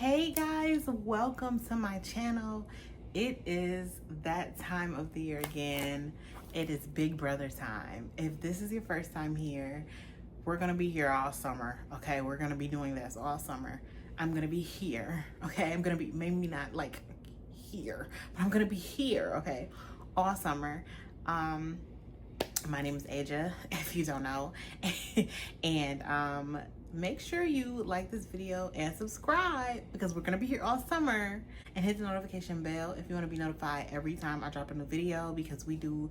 Hey guys, welcome to my channel. It is that time of the year again. It is Big Brother time. If this is your first time here, we're gonna be here all summer, okay? We're gonna be doing this all summer. I'm gonna be here, okay? I'm gonna be, maybe not like here, but I'm gonna be here, okay? All summer. My name is Aja, if you don't know. And make sure you like this video and subscribe because we're gonna be here all summer, and hit the notification bell if you want to be notified every time I drop a new video, because we do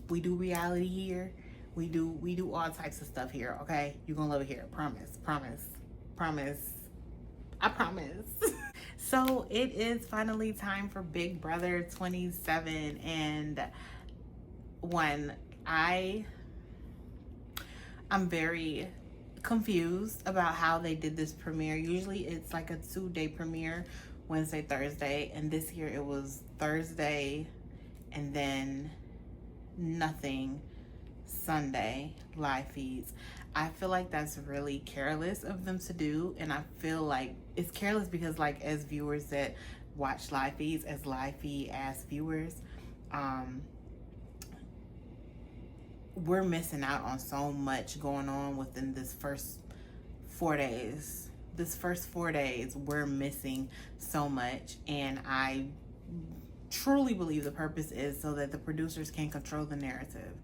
reality here. We do all types of stuff here, okay? You're gonna love it here. Promise. I promise. So it is finally time for Big Brother 27, and I'm very confused about how they did this premiere. Usually it's like a 2-day premiere, Wednesday, Thursday, and this year it was Thursday and then nothing Sunday live feeds. I feel like that's really careless of them to do, and I feel like it's careless because, like, as viewers that watch live feeds, as live feed as viewers, we're missing out on so much going on within this first 4 days. This first 4 days, we're missing so much, and I truly believe the purpose is so that the producers can control the narrative.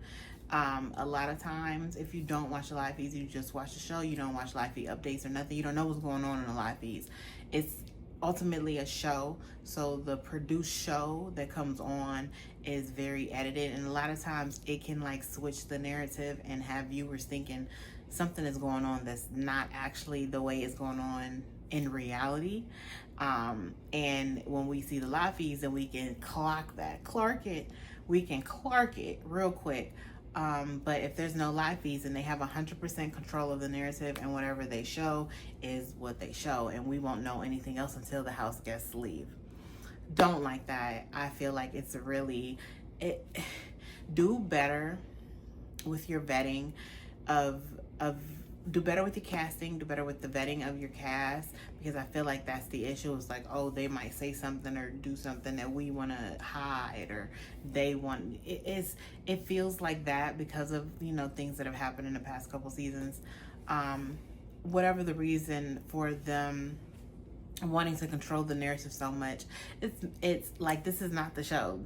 A lot of times, if you don't watch the live feeds, you just watch the show, you don't watch live feed updates or nothing, you don't know what's going on in the live feeds. It's ultimately a show, so the produced show that comes on is very edited, and a lot of times it can like switch the narrative and have viewers thinking something is going on that's not actually the way it's going on in reality. And when we see the live feeds, then we can clark it real quick. But if there's no live feeds, and they have 100% control of the narrative, and whatever they show is what they show, and we won't know anything else until the house guests leave. Don't like that. I feel like it's really, do better with your vetting of do better with your casting, do better with the vetting of your cast, because I feel like that's the issue. It's like, oh, they might say something or do something that we want to hide, or they want it feels like that because of, you know, things that have happened in the past couple seasons. Whatever the reason for them wanting to control the narrative so much, it's like, this is not the show.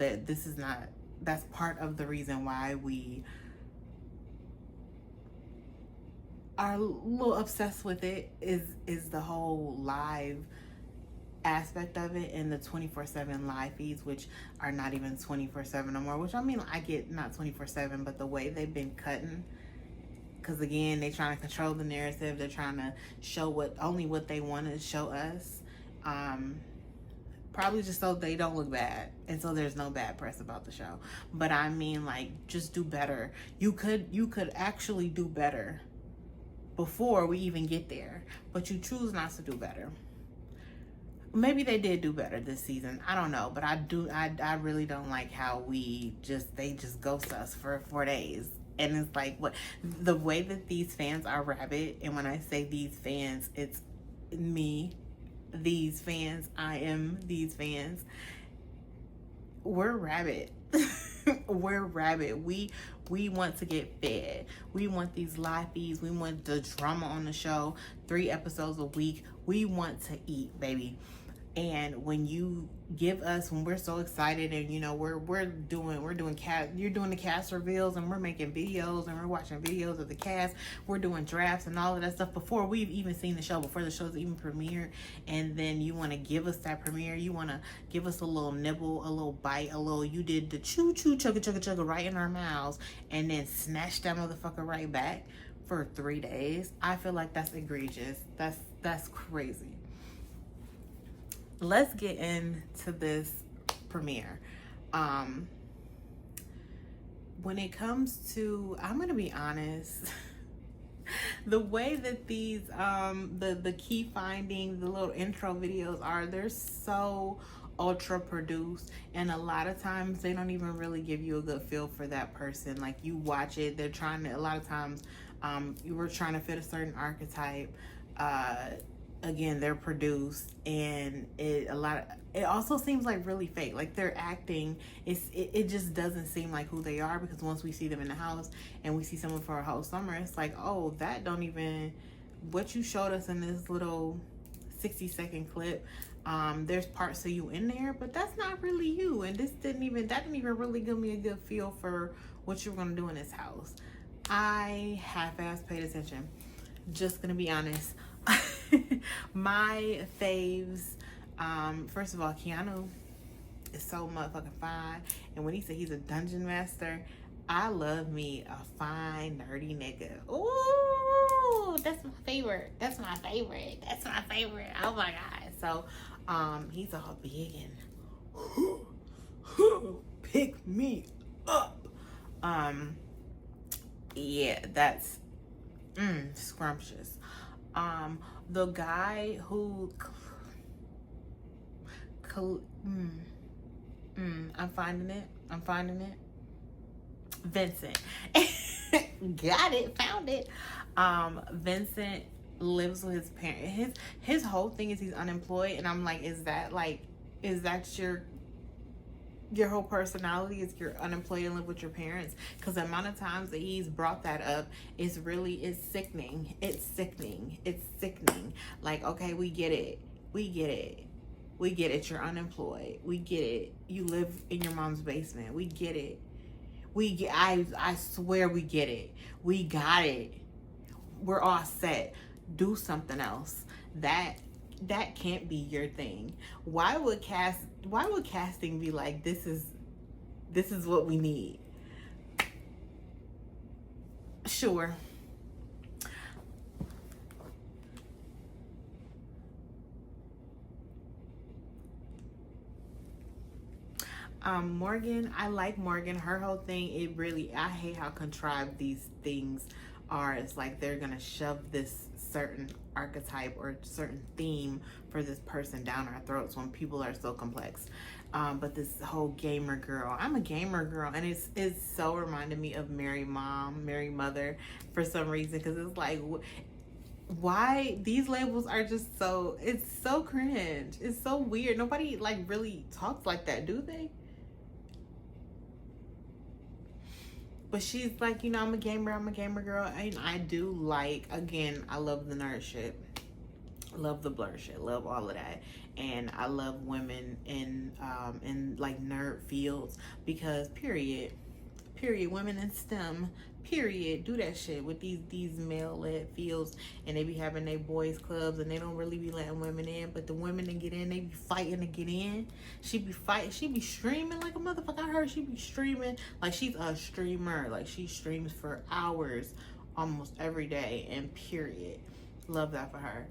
That's part of the reason why we are a little obsessed with it, is the whole live aspect of it, and the 24/7 live feeds, which are not even 24/7 no more, which, I mean, I get not 24/7, but the way they've been cutting, because again, they're trying to control the narrative, they're trying to show only what they want to show us, probably just so they don't look bad, and so there's no bad press about the show. But I mean, like, just do better. You could actually do better before we even get there, but you choose not to do better. Maybe they did do better this season, I don't know, but I really don't like how they just ghost us for 4 days. And it's like, what, the way that these fans are rabid, and when I say these fans, it's me. These fans, I am these fans. We're rabid. We're rabid. We want to get fed. We want these live feeds. We want the drama on the show, 3 episodes a week. We want to eat, baby. And when you give us, when we're so excited, and, you know, you're doing the cast reveals, and we're making videos, and we're watching videos of the cast, we're doing drafts and all of that stuff before we've even seen the show, before the show's even premiered, and then you want to give us that premiere, you want to give us a little nibble, a little bite, you did the choo chugga right in our mouths, and then snatch that motherfucker right back for 3 days. I feel like that's egregious. That's crazy. Let's get into this premiere. When it comes to, I'm gonna be honest, the way that these the key finding, the little intro videos are, they're so ultra produced, and a lot of times they don't even really give you a good feel for that person. Like, you watch it, they're trying to, a lot of times you were trying to fit a certain archetype, again, they're produced, and it also seems like really fake. Like their acting, it just doesn't seem like who they are, because once we see them in the house and we see someone for a whole summer, it's like, oh, that don't even, what you showed us in this little 60-second clip, there's parts of you in there, but that's not really you. And that didn't even really give me a good feel for what you were gonna do in this house. I half-ass paid attention. Just gonna be honest. My faves, first of all, Keanu is so motherfucking fine. And when he said he's a dungeon master, I love me a fine, nerdy nigga. Ooh, that's my favorite. That's my favorite. That's my favorite. Oh my God. So, he's all big and pick me up. Yeah, that's scrumptious. The guy who I'm finding it. Vincent. Got it, found it. Vincent lives with his parents. His whole thing is he's unemployed, and I'm like, is that your whole personality, is you're unemployed and live with your parents? Because the amount of times that he's brought that up is sickening. It's sickening. Like, okay, we get it. You're unemployed. We get it. You live in your mom's basement. We get it. I swear we get it. We got it. We're all set. Do something else. That can't be your thing. Why would casting be like, this is what we need? Sure. Morgan, I like Morgan. Her whole thing, I hate how contrived these things are. It's like they're gonna shove this certain archetype or certain theme for this person down our throats when people are so complex. But this whole gamer girl, I'm a gamer girl, and it's so reminded me of Mary Mother for some reason, because it's like, why these labels are just it's so cringe. It's so weird. Nobody like really talks like that, do they? But she's like, I'm a gamer girl. And I do like, again, I love the nerd shit. Love the blur shit. Love all of that. And I love women in like nerd fields, because period, women in STEM, period, do that shit with these male-led fields, and they be having their boys clubs, and they don't really be letting women in, but the women that get in, they be fighting to get in. She be streaming like a motherfucker. I heard she be streaming like she's a streamer, like she streams for hours almost every day, and period, love that for her.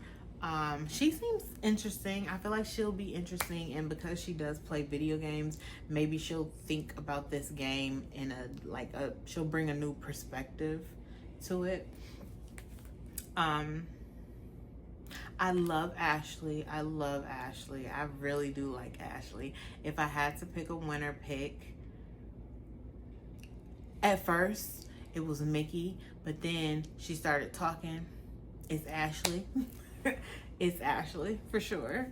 She seems interesting. I feel like she'll be interesting, and because she does play video games, maybe she'll think about this game in she'll bring a new perspective to it. I love Ashley. I really do like Ashley. If I had to pick a winner pick, at first it was Mickey, but then she started talking. It's Ashley. It's Ashley for sure.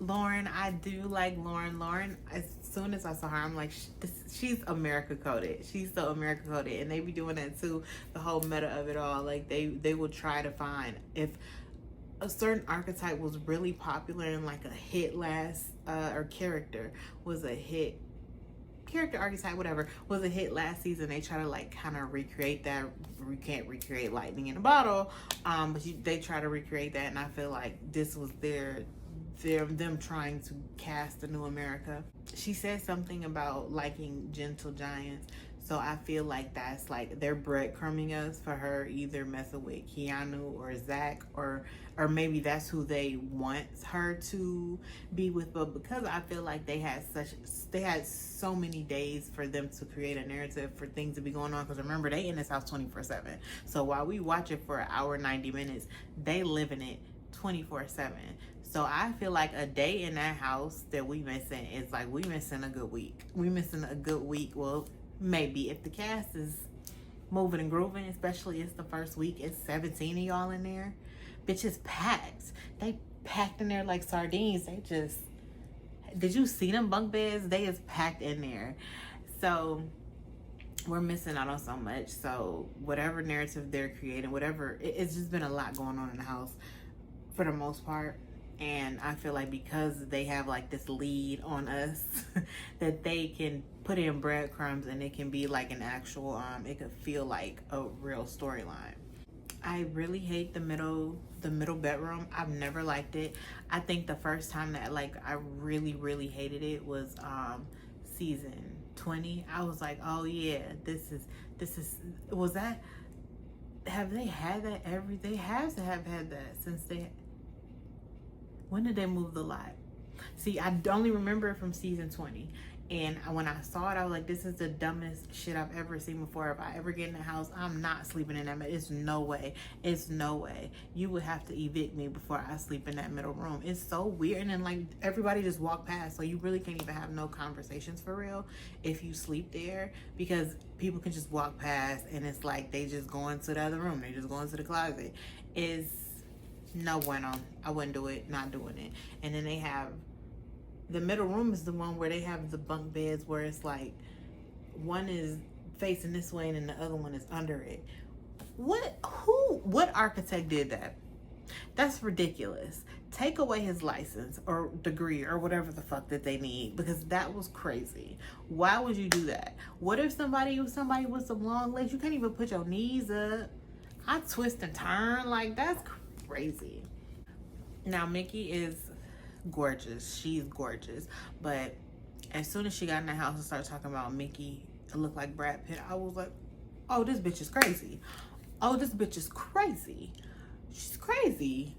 Lauren, I do like Lauren. Lauren, as soon as I saw her, I'm like, she's America coded. She's so America coded, and they be doing that too. The whole meta of it all, like they will try to find if a certain archetype was really popular and like a hit or character was a hit. Character archetype, whatever, was a hit last season. They try to like kind of recreate that. We can't recreate lightning in a bottle, but they try to recreate that, and I feel like this was them trying to cast the new America. She said something about liking gentle giants, so I feel like that's like they're breadcrumbing us for her either messing with Keanu or Zach, or maybe that's who they want her to be with. But because I feel like they had so many days for them to create a narrative for things to be going on, because remember, they in this house 24/7. So while we watch it for an hour 90 minutes, they live in it 24/7. So I feel like a day in that house that we missing is like we missing a good week. Well, maybe if the cast is moving and grooving, especially it's the first week, it's 17 of y'all in there. Bitches packed. They packed in there like sardines. They just, did you see them bunk beds? They is packed in there. So we're missing out on so much. So whatever narrative they're creating, whatever, it's just been a lot going on in the house for the most part. And I feel like because they have like this lead on us, that they can put in breadcrumbs and it can be like an actual, it could feel like a real storyline. I really hate the middle bedroom. I've never liked it. I think the first time that like I really hated it was season 20. I was like, oh yeah, this is was that, have they had that they have to have had that since when did they move the lot? See, I only remember it from season 20. And when I saw it, I was like, this is the dumbest shit I've ever seen before. If I ever get in the house, I'm not sleeping in that bed. It's no way. It's no way. You would have to evict me before I sleep in that middle room. It's so weird. And then like everybody just walk past. So you really can't even have no conversations for real if you sleep there, because people can just walk past and it's like they just go into the other room. They just go into the closet. It's no bueno. I wouldn't do it. Not doing it. And then they have the middle room is the one where they have the bunk beds where it's like one is facing this way and then the other one is under it. What architect did that? That's ridiculous. Take away his license or degree or whatever the fuck that they need, because that was crazy. Why would you do that? What if somebody with some long legs, you can't even put your knees up. I twist and turn, like that's crazy. Now Mickey is gorgeous. She's gorgeous. But as soon as she got in the house and started talking about Mickey, it looked like Brad Pitt, I was like, oh, this bitch is crazy. Oh, this bitch is crazy. She's crazy.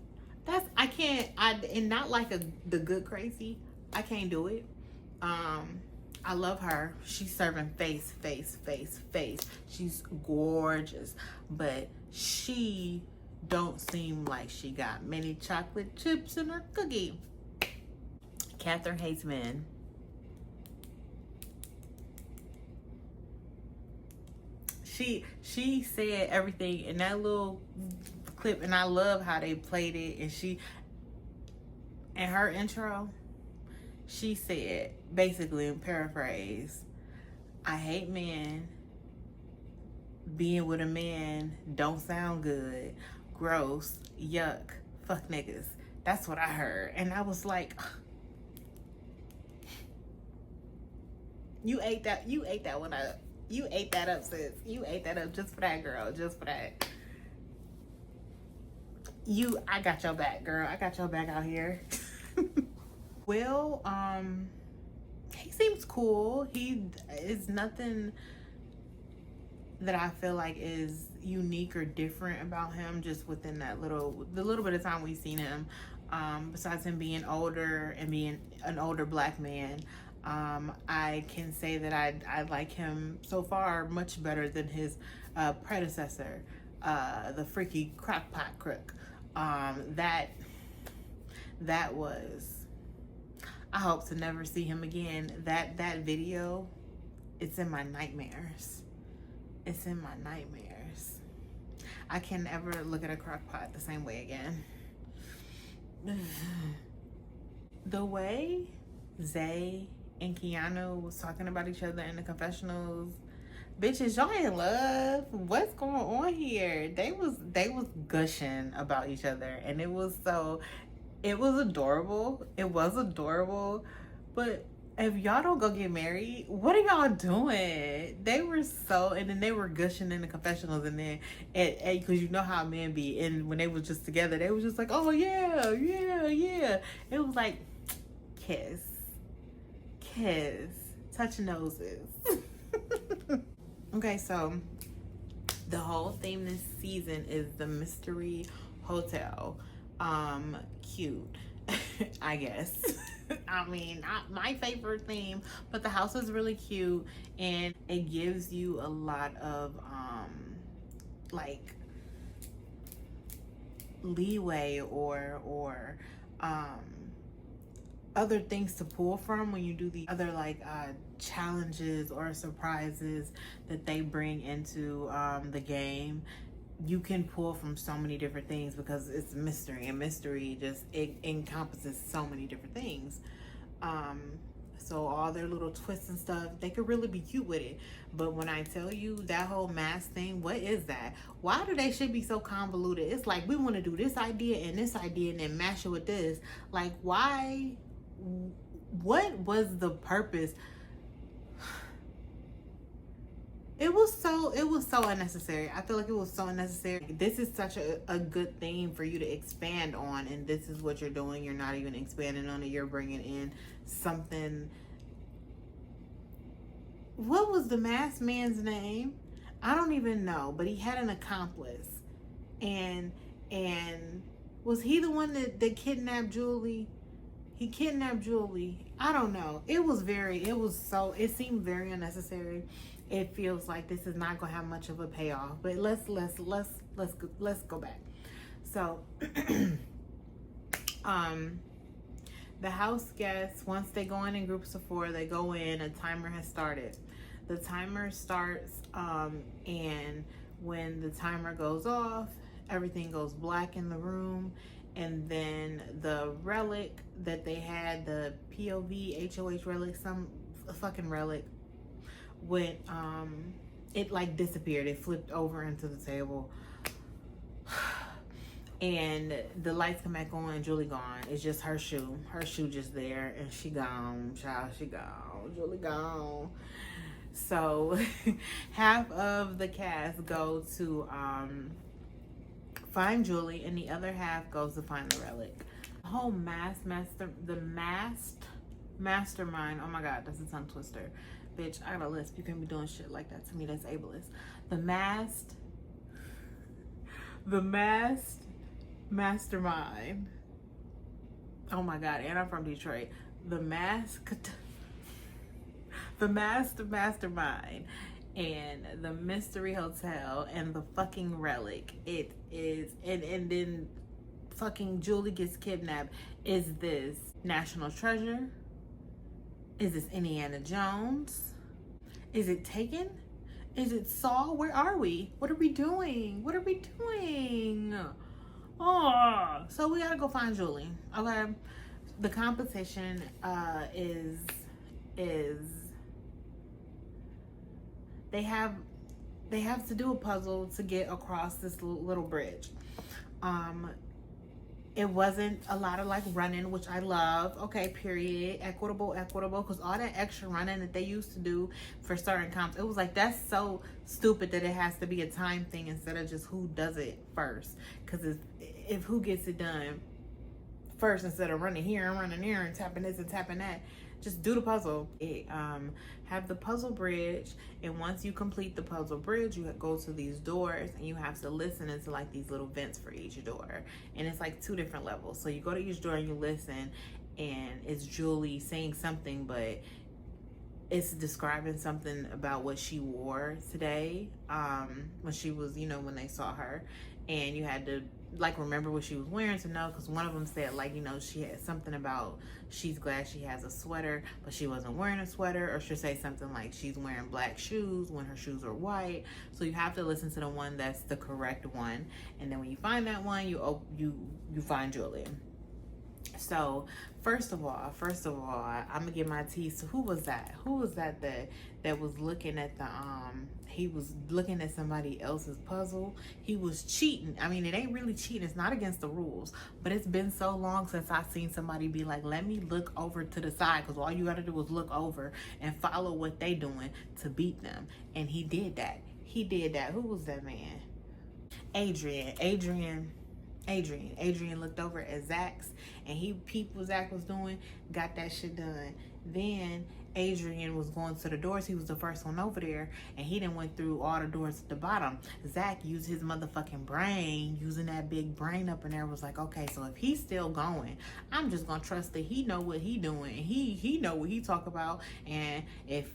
And not like the good crazy. I can't do it. I love her. She's serving face. She's gorgeous. But she don't seem like she got many chocolate chips in her cookie. Catherine hates men. She said everything in that little clip, and I love how they played it. And in her intro, she said, basically in paraphrase, I hate men. Being with a man don't sound good. Gross. Yuck. Fuck niggas. That's what I heard. And I was like, you ate that one up. You ate that up, sis. You ate that up just for that, girl. Just for that. I got your back, girl. I got your back out here. Will, he seems cool. He is nothing that I feel like is unique or different about him, just within the little bit of time we've seen him. Besides him being older and being an older black man, I can say that I like him so far much better than his predecessor, the freaky crockpot crook. That was, I hope to never see him again. That video, it's in my nightmares. It's in my nightmares. I can never look at a crockpot the same way again. The way Zay and Keanu was talking about each other in the confessionals, bitches, y'all in love? What's going on here? They was gushing about each other, and it was adorable. It was adorable, but if y'all don't go get married, what are y'all doing? They were and then they were gushing in the confessionals, and then because you know how men be, and when they was just together, they was just like, oh yeah. It was like kiss, touch noses. Okay, so the whole theme this season is the mystery hotel. Cute. I guess. I mean, not my favorite theme, but the house is really cute, and it gives you a lot of like leeway or other things to pull from when you do the other like challenges or surprises that they bring into the game. you can pull from so many different things because it's mystery, and mystery just it encompasses so many different things. So all their little twists and stuff, they could really be cute with it. But when I tell you that whole mask thing, what is that? Why do they should be so convoluted? It's like we want to do this idea and then mash it with this. Like, why? What was the purpose? It was so unnecessary. I feel like it was so unnecessary. This is such a good thing for you to expand on, and this is what you're doing. You're not even expanding on it. You're bringing in something. What was the masked man's name? I don't even know, but he had an accomplice. And was he the one that kidnapped Julie? He kidnapped Julie. I don't know. It seemed very unnecessary. It feels like this is not gonna have much of a payoff. But let's go back. So the house guests, once they go in groups of 4, they go in, a timer has started. The timer starts, and when the timer goes off, everything goes black in the room, and then the relic that they had, the POV HOH relic, some fucking relic, went it like disappeared. It flipped over into the table, and the lights come back on and Julie gone. It's just her shoe just there, and she gone, child. She gone. Julie gone. So half of the cast go to find Julie, and the other half goes to find the relic. The whole masked mastermind, oh my god, that's a tongue twister. Bitch, I got a lisp. You can't be doing shit like that to me. That's ableist. The masked mastermind. Oh my god, and I'm from Detroit. The masked mastermind and the mystery hotel and the fucking relic. It is, and then fucking Julie gets kidnapped. Is this National Treasure? Is this Indiana Jones? Is it Taken? Is it Saw? Where are we? What are we doing? Oh, so we gotta go find Julie. Okay. The competition is they have to do a puzzle to get across this little bridge. It wasn't a lot of like running, which I love. Okay, period. Equitable, because all that extra running that they used to do for certain comps, it was like, that's so stupid that it has to be a time thing instead of just who does it first. Because if who gets it done first instead of running here and running there and tapping this and tapping that, just do the puzzle. Have the puzzle bridge, and once you complete the puzzle bridge, you go to these doors, and you have to listen into like these little vents for each door, and it's like 2 different levels. So you go to each door and you listen, and it's Julie saying something, but it's describing something about what she wore today, when she was, when they saw her, and you had to like remember what she was wearing to know, because one of them said like, she had something about she's glad she has a sweater, but she wasn't wearing a sweater, or she'll say something like she's wearing black shoes when her shoes are white. So you have to listen to the one that's the correct one, and then when you find that one, you find Julie. So first of all, I'm gonna get my tea. So who was that that was looking at the he was looking at somebody else's puzzle? He was cheating. I mean, it ain't really cheating, it's not against the rules, but it's been so long since I've seen somebody be like, let me look over to the side, because all you gotta do is look over and follow what they doing to beat them. And he did that. Who was that man? Adrian looked over at Zach's, and he peeped what Zach was doing, got that shit done. Then Adrian was going to the doors. He was the first one over there, and he done went through all the doors at the bottom. Zach used his motherfucking brain, using that big brain up in there, was like, okay, so if he's still going, I'm just gonna trust that he know what he doing. He know what he talk about, and if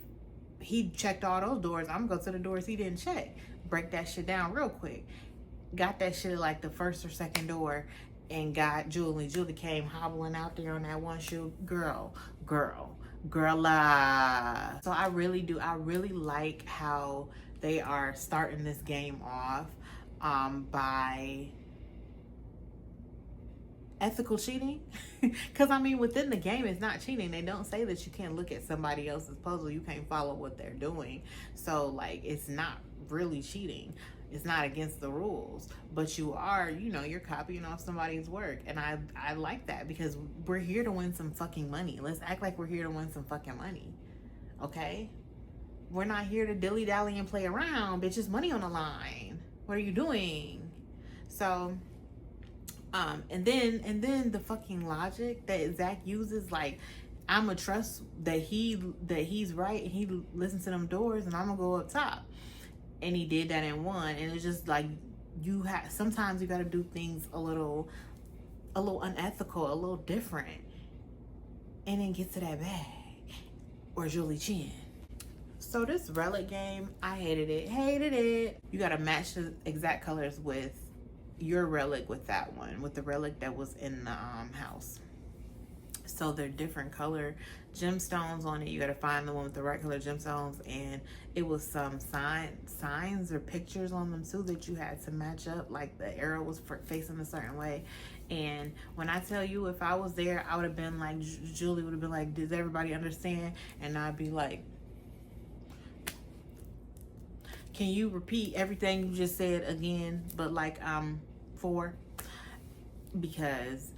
he checked all those doors, I'm gonna go to the doors he didn't check. Break that shit down real quick. Got that shit at like the first or second door, and got Julie. Julie came hobbling out there on that one shoe. Girl. So I really like how they are starting this game off. by ethical cheating. Because I mean, within the game, it's not cheating. They don't say that you can't look at somebody else's puzzle, you can't follow what they're doing. So like, it's not really cheating. It's not against the rules, but you are, you know, you're copying off somebody's work. And I like that, because we're here to win some fucking money. Let's act like we're here to win some fucking money. Okay? We're not here to dilly-dally and play around, bitch. It's money on the line. What are you doing? So, and then the fucking logic that Zach uses, like, I'ma trust that he's right, and he listens to them doors, and I'm gonna go up top. And he did that and won. And it's just like, sometimes you gotta do things a little unethical, a little different, and then get to that bag. Or Julie Chen. So this relic game, I hated it. You gotta match the exact colors with your relic with that one, with the relic that was in the house. So they're different color gemstones on it. You gotta find the one with the right color gemstones, and it was some signs or pictures on them too that you had to match up. Like the arrow was facing a certain way. And when I tell you, if I was there, I would have been like, Julie would have been like, does everybody understand? And I'd be like, can you repeat everything you just said again, but like 4? Because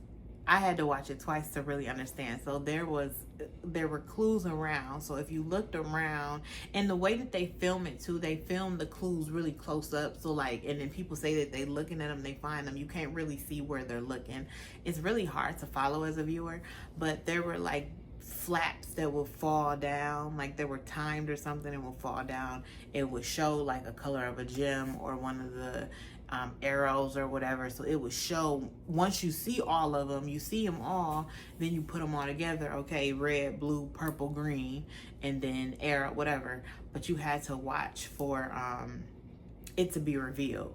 I had to watch it twice to really understand. So there were clues around. So if you looked around, and the way that they film it too, they film the clues really close up. So like, and then people say that they looking at them, they find them. You can't really see where they're looking. It's really hard to follow as a viewer. But there were like flaps that would fall down, like they were timed or something, and would fall down. It would show like a color of a gem or one of the arrows or whatever. So it would show, once you see all of them, you see them all, then you put them all together. Okay, red, blue, purple, green, and then arrow, whatever. But you had to watch for it to be revealed.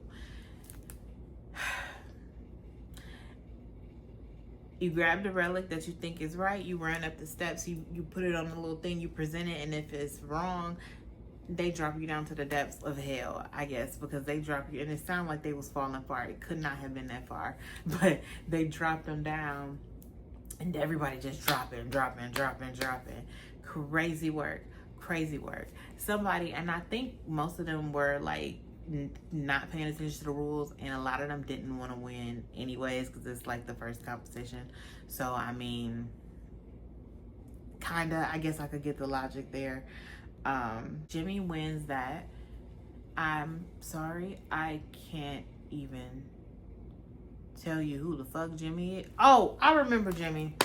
You grab the relic that you think is right, you run up the steps, you put it on the little thing, you present it, and if it's wrong, they drop you down to the depths of hell, I guess, because they drop you, and it sounded like they was falling far. It could not have been that far, but they dropped them down, and everybody just dropping. Crazy work. Somebody, and I think most of them were like not paying attention to the rules, and a lot of them didn't want to win anyways, because it's like the first competition. So I mean, kinda, I guess I could get the logic there. Jimmy wins that. I'm sorry, I can't even tell you who the fuck Jimmy is. Oh, I remember Jimmy.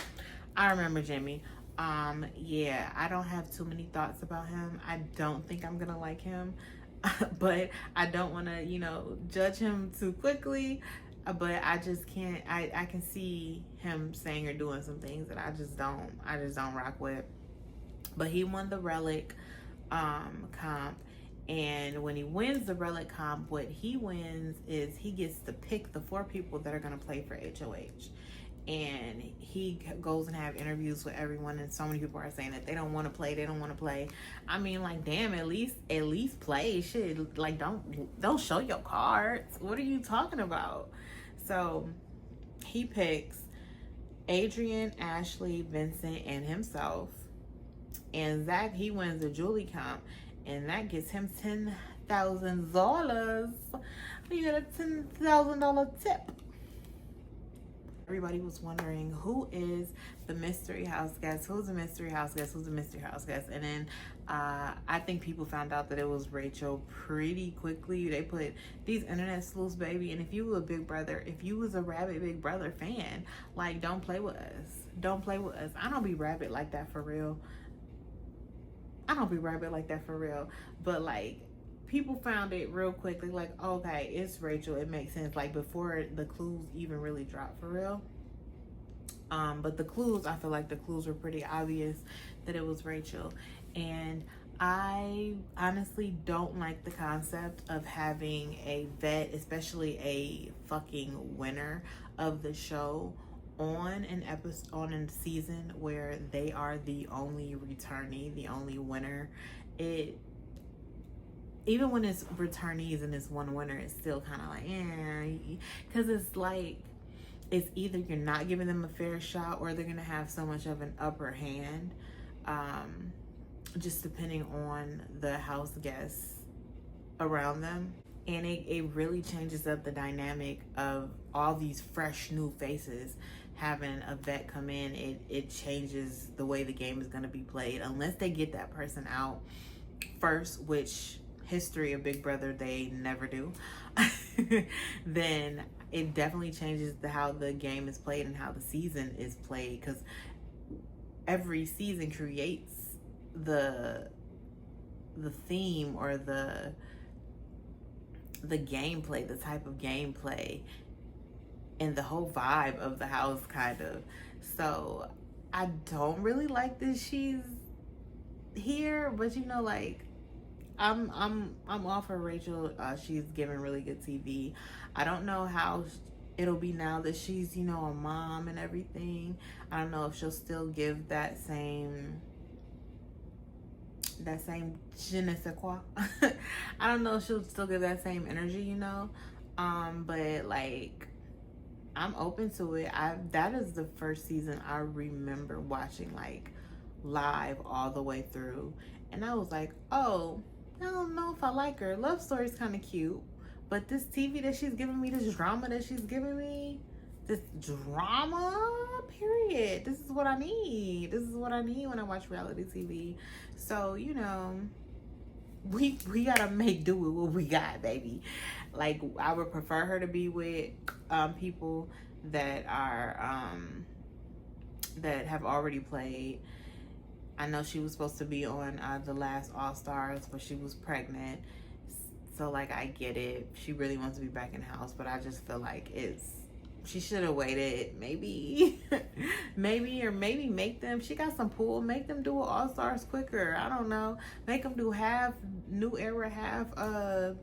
Yeah, I don't have too many thoughts about him. I don't think I'm gonna like him. But I don't want to, you know, judge him too quickly. But I just can't. I can see him saying or doing some things that I just don't rock with. But he won the relic comp, and when he wins the relic comp, what he wins is he gets to pick the 4 people that are going to play for HOH. And he goes and have interviews with everyone, and so many people are saying that they don't want to play. I mean, like, damn, at least play. Shit, like, don't show your cards. What are you talking about? So he picks Adrian, Ashley, Vincent, and himself. And Zach, he wins the Julie comp, and that gets him $10,000. He got a $10,000 tip. Everybody was wondering, who is the mystery house guest? Who's the mystery house guest? And then I think people found out that it was Rachel pretty quickly. They put these internet sleuths, baby. And if you were a Big Brother, if you was a rabid Big Brother fan, like, don't play with us. I don't be rabid like that for real. But like, people found it real quickly, like, okay, it's Rachel, it makes sense, like, before the clues even really dropped for real. But the clues, I feel like the clues were pretty obvious that it was Rachel. And I honestly don't like the concept of having a vet, especially a fucking winner of the show, on an episode, on a season where they are the only returnee, the only winner. even when it's returnees and it's one winner, it's still kind of like, because it's like, it's either you're not giving them a fair shot or they're going to have so much of an upper hand, just depending on the house guests around them. And it really changes up the dynamic of all these fresh new faces. Having a vet come in, it changes the way the game is going to be played, unless they get that person out first, which history of Big Brother, they never do. Then it definitely changes how the game is played and how the season is played, because every season creates the theme or the gameplay, the type of gameplay, and the whole vibe of the house, kind of. So I don't really like that she's here, but you know, like, I'm all for Rachel. She's giving really good TV. I don't know how it'll be now that she's, you know, a mom and everything. I don't know if she'll still give that same je ne sais quoi. I don't know if she'll still give that same energy, you know. But like, I'm open to it. That is the first season I remember watching like live all the way through, and I was like, oh, I don't know if I like her. Love Story's kind of cute, but this TV that she's giving me, this drama that she's giving me, this drama, period. This is what I need. This is what I need when I watch reality TV. So, you know, we gotta make do with what we got, baby. Like, I would prefer her to be with people that are that have already played. I know she was supposed to be on the last All Stars, but she was pregnant. So like, I get it. She really wants to be back in the house, but I just feel like she should have waited, maybe, or maybe make them, she got some pull, make them do an All Stars quicker. I don't know. Make them do half new era, half other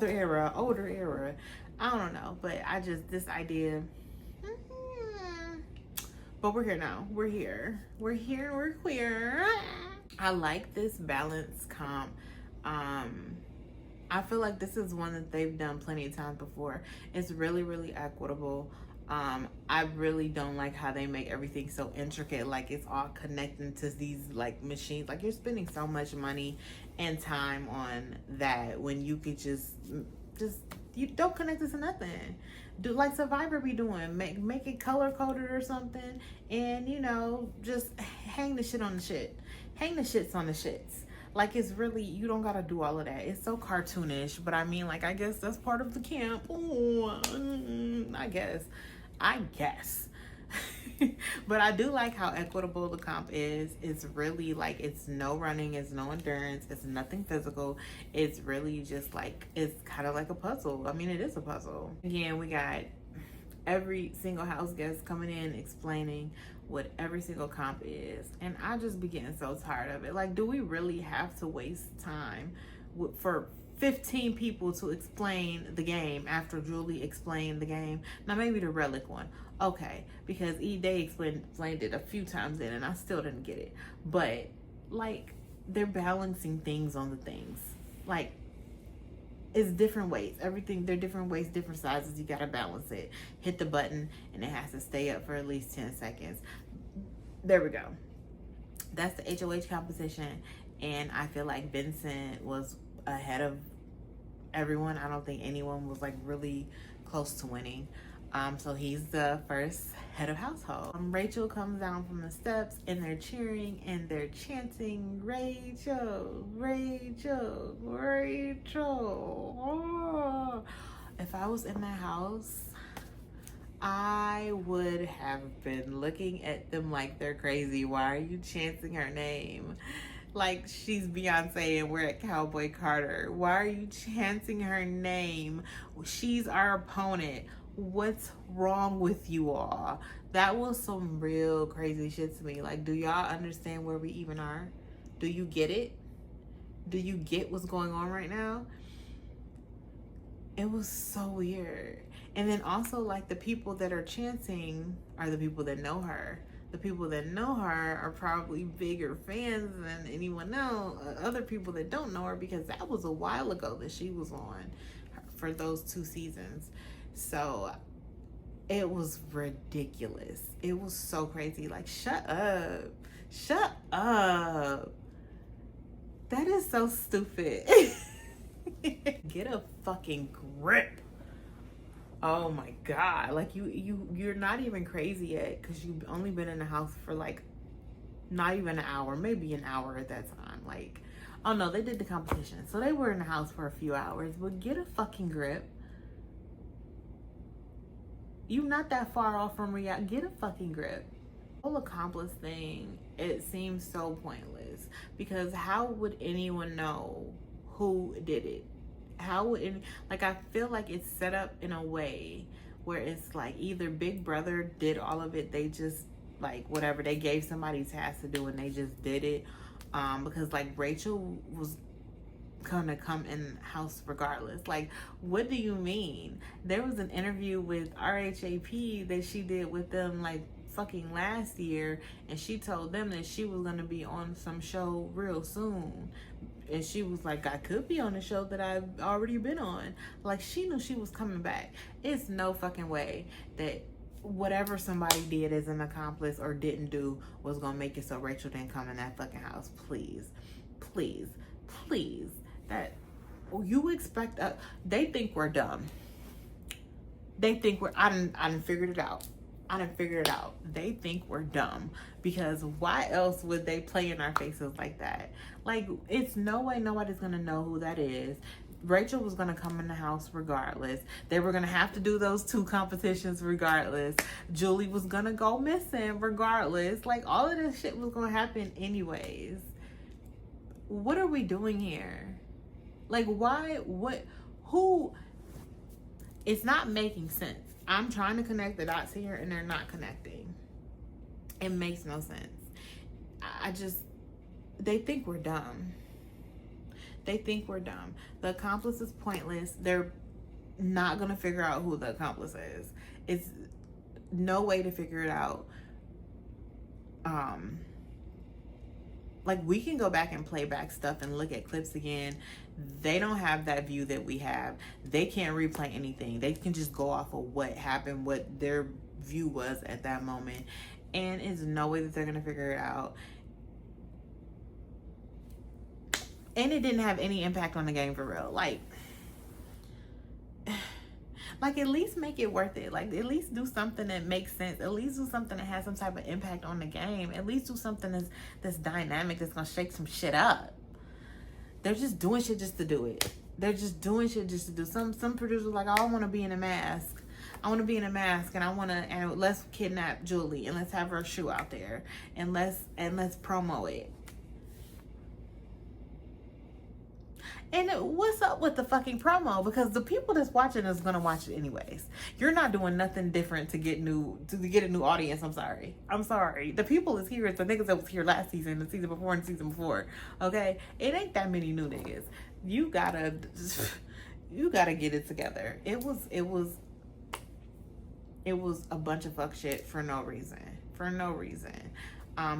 era, older era. I don't know, but this idea. But we're here now. We're here. We're queer. I like this balance comp. I feel like this is one that they've done plenty of times before. It's really, really equitable. I really don't like how they make everything so intricate, like it's all connecting to these like machines. Like, you're spending so much money and time on that when you could just you don't connect it to nothing. Do like Survivor be doing, make it color coded or something, and you know, just hang the shit on the shit, hang the shits on the shits. Like, it's really, you don't gotta do all of that. It's so cartoonish, but I mean, like, I guess that's part of the camp. Ooh, I guess. But I do like how equitable the comp is. It's really like, it's no running, it's no endurance, it's nothing physical. It's really just like, it's kind of like a puzzle. I mean, it is a puzzle. Again, we got every single house guest coming in explaining what every single comp is, and I just be getting so tired of it. Like, do we really have to waste time for 15 people to explain the game after Julie explained the game? Now maybe the relic one, okay, because they explained it a few times in and I still didn't get it. But like, they're balancing things on the things. Like, it's different weights. Everything, they're different weights, different sizes. You gotta balance it. Hit the button and it has to stay up for at least 10 seconds. There we go. That's the HOH competition, and I feel like Vincent was ahead of everyone. I don't think anyone was like really close to winning. So he's the first head of household. Rachel comes down from the steps and they're cheering and they're chanting, Rachel, Rachel, Rachel. Oh. If I was in that house, I would have been looking at them like they're crazy. Why are you chanting her name? Like she's Beyonce and we're at Cowboy Carter. Why are you chanting her name? She's our opponent. What's wrong with you all? That was some real crazy shit to me. Like, do y'all understand where we even are? Do you get it? Do you get what's going on right now? It was so weird. And then also, like, the people that are chanting are the people that know her. the people that know her are probably bigger fans than anyone else, other people that don't know her, because that was a while ago that she was on for those 2 seasons. So it was ridiculous. It was so crazy. Like, shut up. Shut up. That is so stupid. Get a fucking grip. Oh my God. Like, you're not even crazy yet, because you've only been in the house for like not even an hour, maybe an hour at that time. Like, oh no, they did the competition, so they were in the house for a few hours. But get a fucking grip. You're not that far off from reality. Get a fucking grip. The whole accomplice thing, it seems so pointless, because how would anyone know who did it? How would like, I feel like it's set up in a way where it's like either Big Brother did all of it, they just like whatever, they gave somebody a task to do and they just did it, because like Rachel was gonna come in house regardless. Like, what do you mean? There was an interview with RHAP that she did with them like fucking last year, and she told them that she was gonna be on some show real soon, and she was like, I could be on a show that I've already been on. Like, she knew she was coming back. It's no fucking way that whatever somebody did as an accomplice or didn't do was gonna make it so Rachel didn't come in that fucking house. Please, please, please. That you expect they think we're dumb. They think we're I didn't figured it out. They think we're dumb, because why else would they play in our faces like that? Like, it's no way nobody's gonna know who that is. Rachel was gonna come in the house regardless. They were gonna have to do those 2 competitions regardless. Julie was gonna go missing regardless. Like, all of this shit was gonna happen anyways. What are we doing here? Like, why? What? Who? It's not making sense. I'm trying to connect the dots here and they're not connecting. It makes no sense. They think we're dumb. They think we're dumb. The accomplice is pointless. They're not going to figure out who the accomplice is. It's no way to figure it out. Like, we can go back and play back stuff and look at clips again. They don't have that view that we have. They can't replay anything. They can just go off of what happened, what their view was at that moment. And it's no way that they're going to figure it out. And it didn't have any impact on the game for real. Like, at least make it worth it. Like, at least do something that makes sense. At least do something that has some type of impact on the game. At least do something that's dynamic, that's gonna shake some shit up. They're just doing shit just to do it. They're just doing shit just to do. Some producers like, oh, I want to be in a mask. I want to be in a mask, and let's kidnap Julie and let's have her shoe out there and let's promo it. And what's up with the fucking promo? Because the people that's watching is gonna watch it anyways. You're not doing nothing different to get a new audience. I'm sorry. The people is here. It's the niggas that was here last season, the season before, and the season before. Okay, it ain't that many new niggas. You gotta get it together. It was a bunch of fuck shit for no reason.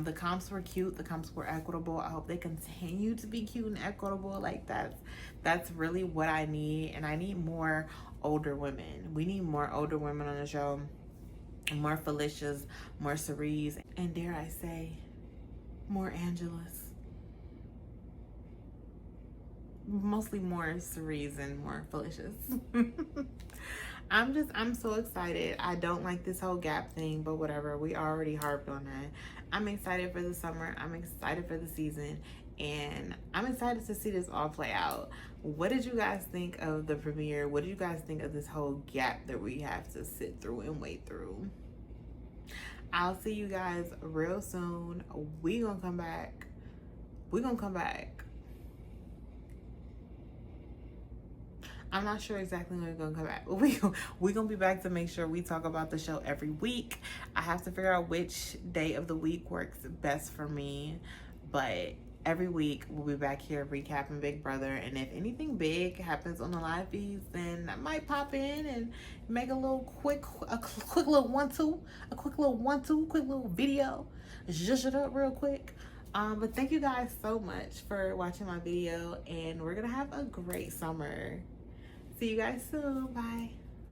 The comps were cute. The comps were equitable. I hope they continue to be cute and equitable. Like, that's really what I need. And I need more older women. We need more older women on the show. More Felicias, more Cerise, and dare I say, more Angelas. Mostly more Cerise and more Felicias. I'm so excited. I don't like this whole gap thing, but whatever. We already harped on that. I'm excited for the summer. I'm excited for the season. And I'm excited to see this all play out. What did you guys think of the premiere? What did you guys think of this whole gap that we have to sit through and wait through? I'll see you guys real soon. We gonna come back. I'm not sure exactly when we're gonna come back. We're gonna be back to make sure we talk about the show every week. I have to figure out which day of the week works best for me, but every week we'll be back here recapping Big Brother, and if anything big happens on the live feeds, then I might pop in and make a quick little quick little video, zhuzh it up real quick. But thank you guys so much for watching my video, and we're gonna have a great summer. See you guys soon. Bye.